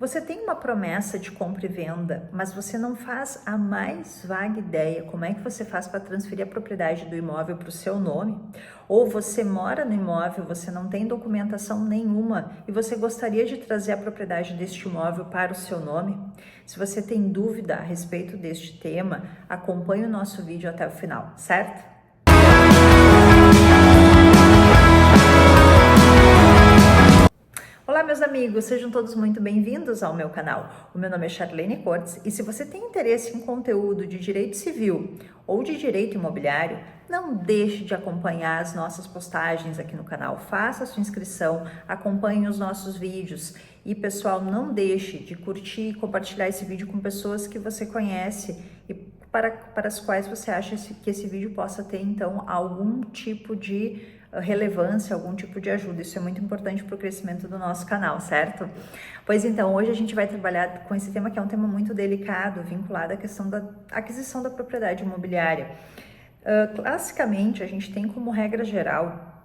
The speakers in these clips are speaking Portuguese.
Você tem uma promessa de compra e venda, mas você não faz a mais vaga ideia como é que você faz para transferir a propriedade do imóvel para o seu nome? Ou você mora no imóvel, você não tem documentação nenhuma e você gostaria de trazer a propriedade deste imóvel para o seu nome? Se você tem dúvida a respeito deste tema, acompanhe o nosso vídeo até o final, certo? Olá meus amigos, sejam todos muito bem-vindos ao meu canal. O meu nome é Charlene Cortes e se você tem interesse em conteúdo de direito civil ou de direito imobiliário, não deixe de acompanhar as nossas postagens aqui no canal. Faça a sua inscrição, acompanhe os nossos vídeos e pessoal, não deixe de curtir e compartilhar esse vídeo com pessoas que você conhece e para as quais você acha que esse vídeo possa ter então algum tipo de relevância, algum tipo de ajuda. Isso é muito importante para o crescimento do nosso canal, certo? Pois então, hoje a gente vai trabalhar com esse tema que é um tema muito delicado, vinculado à questão da aquisição da propriedade imobiliária. Classicamente, a gente tem como regra geral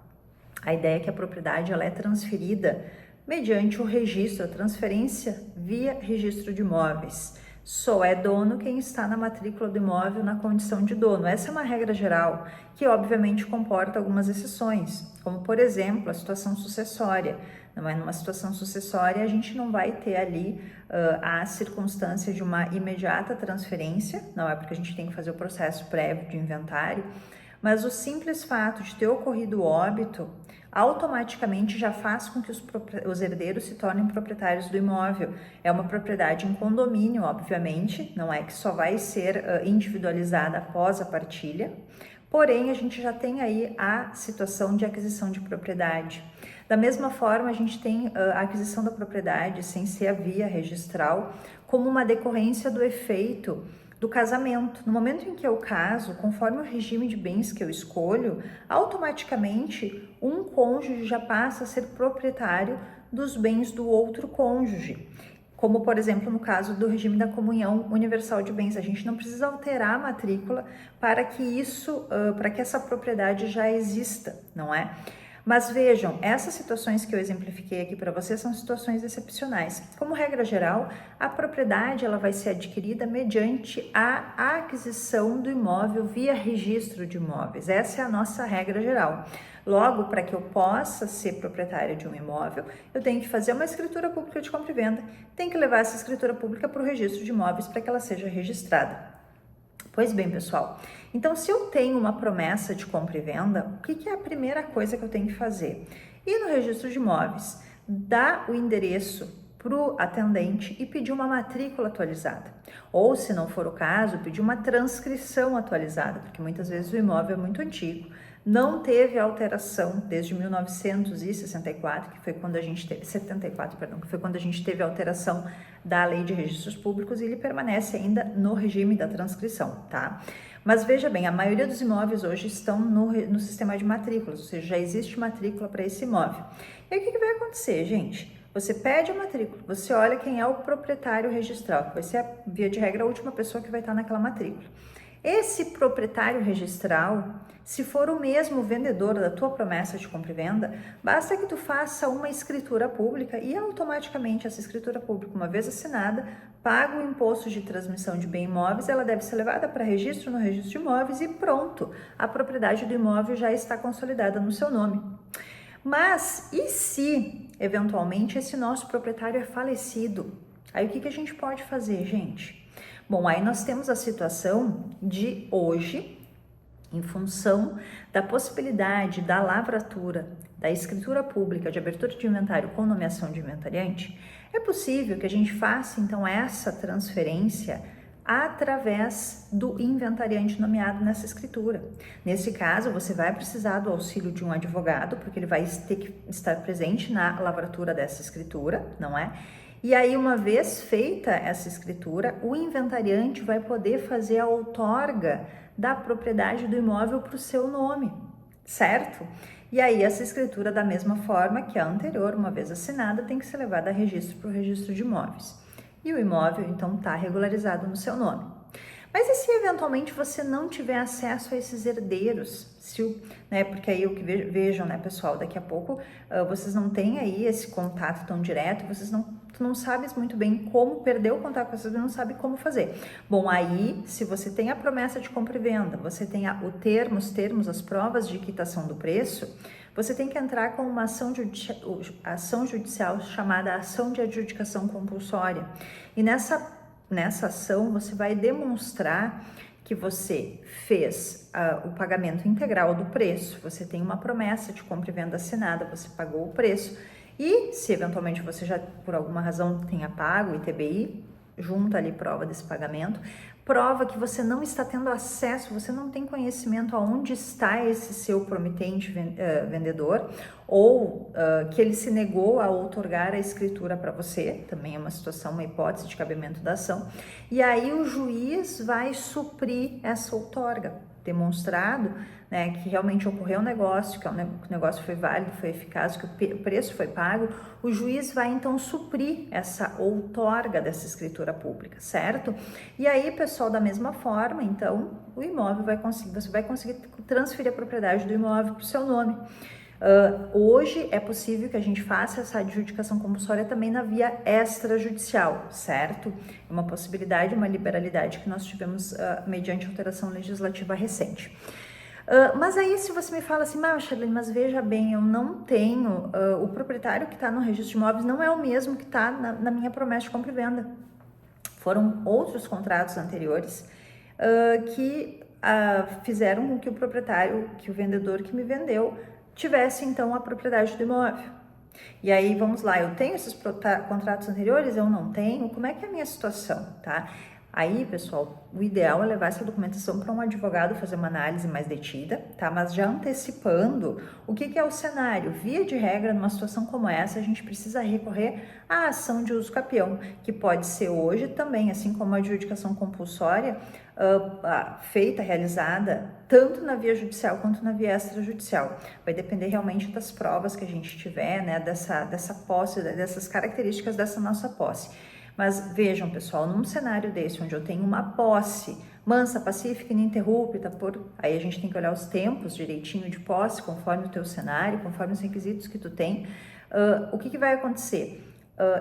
a ideia que a propriedade ela é transferida mediante o registro, a transferência via registro de imóveis. Só é dono quem está na matrícula do imóvel na condição de dono. Essa é uma regra geral que obviamente comporta algumas exceções, como por exemplo a situação sucessória. Não é numa situação sucessória a gente não vai ter ali a circunstância de uma imediata transferência, não é porque a gente tem que fazer o processo prévio de inventário, mas o simples fato de ter ocorrido o óbito automaticamente já faz com que os herdeiros se tornem proprietários do imóvel. É uma propriedade em condomínio, obviamente, não é que só vai ser individualizada após a partilha, porém a gente já tem aí a situação de aquisição de propriedade. Da mesma forma, a gente tem a aquisição da propriedade sem ser a via registral como uma decorrência do efeito do casamento. No momento em que eu caso, conforme o regime de bens que eu escolho, automaticamente um cônjuge já passa a ser proprietário dos bens do outro cônjuge. Como, por exemplo, no caso do regime da comunhão universal de bens, a gente não precisa alterar a matrícula para que para que essa propriedade já exista, não é? Mas vejam, essas situações que eu exemplifiquei aqui para vocês são situações excepcionais. Como regra geral, a propriedade ela vai ser adquirida mediante a aquisição do imóvel via registro de imóveis. Essa é a nossa regra geral. Logo, para que eu possa ser proprietário de um imóvel, eu tenho que fazer uma escritura pública de compra e venda, tenho que levar essa escritura pública para o registro de imóveis para que ela seja registrada. Pois bem, pessoal, então se eu tenho uma promessa de compra e venda, o que é a primeira coisa que eu tenho que fazer? Ir no registro de imóveis, dar o endereço para o atendente e pedir uma matrícula atualizada. Ou, se não for o caso, pedir uma transcrição atualizada, porque muitas vezes o imóvel é muito antigo, não teve alteração desde 1964, que foi quando a gente teve 74, perdão, que foi quando a gente teve a alteração da Lei de Registros Públicos e ele permanece ainda no regime da transcrição, tá? Mas veja bem, a maioria dos imóveis hoje estão no sistema de matrículas, ou seja, já existe matrícula para esse imóvel. E aí o que vai acontecer, gente? Você pede a matrícula, você olha quem é o proprietário registral, que vai ser, via de regra, a última pessoa que vai estar naquela matrícula. Esse proprietário registral, se for o mesmo vendedor da tua promessa de compra e venda, basta que tu faça uma escritura pública e automaticamente essa escritura pública, uma vez assinada, paga o imposto de transmissão de bem imóveis, ela deve ser levada para registro no registro de imóveis e pronto, a propriedade do imóvel já está consolidada no seu nome. Mas e se, eventualmente, esse nosso proprietário é falecido? Aí o que a gente pode fazer, gente? Bom, aí nós temos a situação de hoje, em função da possibilidade da lavratura, da escritura pública de abertura de inventário com nomeação de inventariante, é possível que a gente faça então essa transferência através do inventariante nomeado nessa escritura. Nesse caso, você vai precisar do auxílio de um advogado, porque ele vai ter que estar presente na lavratura dessa escritura, não é? E aí, uma vez feita essa escritura, o inventariante vai poder fazer a outorga da propriedade do imóvel para o seu nome, certo? E aí, essa escritura, da mesma forma que a anterior, uma vez assinada, tem que ser levada a registro para o registro de imóveis. E o imóvel, então, está regularizado no seu nome. Mas e se eventualmente você não tiver acesso a esses herdeiros? Porque aí o que vejam, né, pessoal, daqui a pouco vocês não têm aí esse contato tão direto, vocês não tu não sabes muito bem como, perdeu o contato com essas pessoas, não sabe como fazer. Bom, aí, se você tem a promessa de compra e venda, você tem os termos, as provas de quitação do preço, você tem que entrar com uma ação judicial chamada ação de adjudicação compulsória. E nessa ação, você vai demonstrar que você fez o pagamento integral do preço, você tem uma promessa de compra e venda assinada, você pagou o preço, e se eventualmente você já, por alguma razão, tenha pago o ITBI, junta ali prova desse pagamento, prova que você não está tendo acesso, você não tem conhecimento aonde está esse seu promitente vendedor, ou que ele se negou a outorgar a escritura para você, também é uma situação, uma hipótese de cabimento da ação, e aí o juiz vai suprir essa outorga, demonstrado, né, que realmente ocorreu um negócio, que o negócio foi válido, foi eficaz, que o preço foi pago, o juiz vai então suprir essa outorga dessa escritura pública, certo? E aí, pessoal, da mesma forma, então, o imóvel você vai conseguir transferir a propriedade do imóvel para o seu nome. Hoje é possível que a gente faça essa adjudicação compulsória também na via extrajudicial, certo? É uma possibilidade, uma liberalidade que nós tivemos mediante alteração legislativa recente. Mas aí se você me fala assim, Charlene, mas veja bem, eu não tenho, o proprietário que está no registro de imóveis não é o mesmo que está na minha promessa de compra e venda. Foram outros contratos anteriores que fizeram com que o proprietário, que o vendedor que me vendeu, tivesse então a propriedade do imóvel. E aí, vamos lá, eu tenho esses contratos anteriores, eu não tenho, como é que é a minha situação, tá? Aí, pessoal, o ideal é levar essa documentação para um advogado fazer uma análise mais detida, tá? Mas já antecipando, o que é o cenário? Via de regra, numa situação como essa, a gente precisa recorrer à ação de uso capião, que pode ser hoje também, assim como a adjudicação compulsória, feita, realizada, tanto na via judicial quanto na via extrajudicial. Vai depender realmente das provas que a gente tiver, né? Dessa posse, dessas características dessa nossa posse. Mas vejam, pessoal, num cenário desse, onde eu tenho uma posse mansa, pacífica, ininterrupta, aí a gente tem que olhar os tempos direitinho de posse, conforme o teu cenário, conforme os requisitos que tu tem, o que vai acontecer?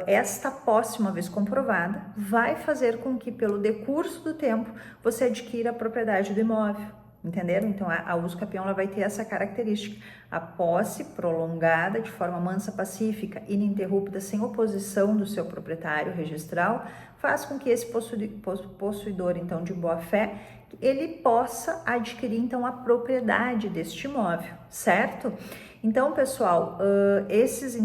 Esta posse, uma vez comprovada, vai fazer com que, pelo decurso do tempo, você adquira a propriedade do imóvel. Entenderam? Então, a uso capião ela vai ter essa característica. A posse prolongada, de forma mansa, pacífica, ininterrupta, sem oposição do seu proprietário registral, faz com que esse possuidor, então, de boa-fé, ele possa adquirir, então, a propriedade deste imóvel, certo? Então, pessoal, esse é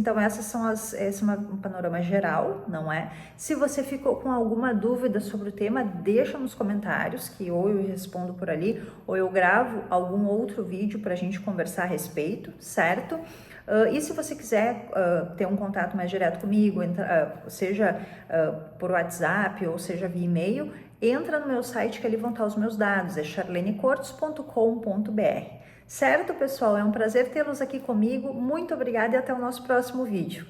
um panorama geral, não é? Se você ficou com alguma dúvida sobre o tema, deixa nos comentários, que ou eu respondo por ali, ou eu gravo algum outro vídeo para a gente conversar a respeito, certo? E se você quiser ter um contato mais direto comigo, seja por WhatsApp ou seja via e-mail, entra no meu site que ali vão estar os meus dados, é charlenecortes.com.br. Certo, pessoal? É um prazer tê-los aqui comigo. Muito obrigada e até o nosso próximo vídeo.